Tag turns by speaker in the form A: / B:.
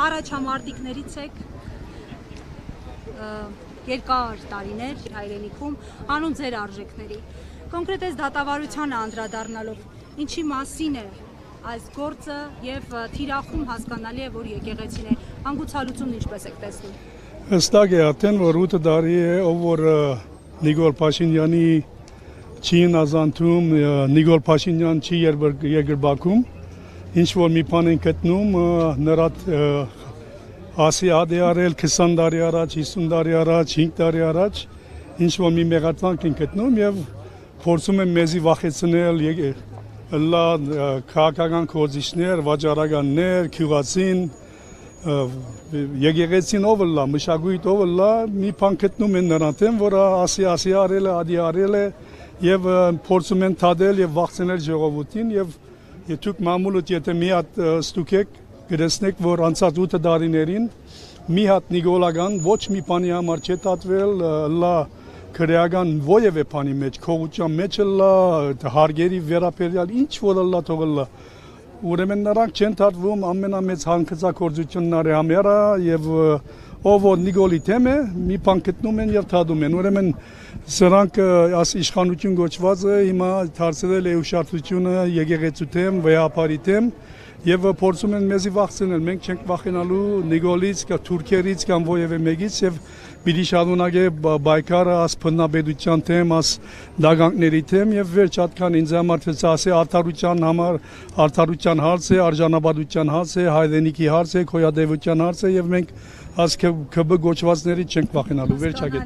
A: առաջամարտիկներից եք երկար տարիներ հայրենիքում հանուն ձեր արժեքների։ Կոնկրետ այս դատավարությանը անդրադառնալով, ինչի մասին է այս գործը եւ թիրախում հասկանալի է, որ եկեղեցին է, հանգուցալուծումն ինչպես եք տեսնում։
B: Հստակ է արդեն, որ 8 տարի է, ով որ Նիկոլ Փաշինյանի չի նազանթում, Նիկոլ Փաշինյան չի երկրբակում, ինչ որ մի բան են գտնում, նրա ասի ադի արել 20 տարի առաջ, 50 տարի առաջ, 5 տարի առաջ, ինչ որ մի մեղադրանք են գտնում եւ փորձում են մեզի վախեցնել լա քաղաքական գործիչներ, վաճառականներ, քյուղացին, եկեղեցին ով լա, մշակույթ ով լա, մի բան գտնում են նրան, որ ասի արել է, ադի արել է եւ փորձում են թադել եւ վախցնել ժողովրդին եւ դուք մամուլը եթե մի հատ ստուգեք գրեցնեք, որ անցած 8 տարիներին մի հատ նիկոլական ոչ մի բանի համար չէ տատվել, լա քրեական ովևէ բանի մեջ, քողության մեջ լա, հարգերի վերաբերյալ ինչ որ լա թողլա։ Ուրեմն նրանք չեն դատվում ամենամեծ հանքածակորձությունների համերը եւ ով որ Նիկոլի թեմ է, մի բան գտնում են եւ դատում են։ Ուրեմն սրանք աս իշխանություն գոչվածը հիմա դարձել է ուշադրությունը եկեղեցու թեմ, վեհապարի թեմ եւ փորձում են մեզի վախցնել։ Մենք չենք վախենալու Նիկոլից, կամ թուրքերից, կամ ովևէ մեկից եւ պիտի շարունակե բայկարը աս բնաբեդության թեմ, աս դագանքների թեմ եւ վերջ հատկան ինձ համար ասի արդարության համար, արդարության հարց է, արժանապատվության հարց է, հայրենիքի հարց է, քոյադեվության հարց է եւ մենք աս ԿԲ գոչվածներից չենք վախենալու, վերջակետ։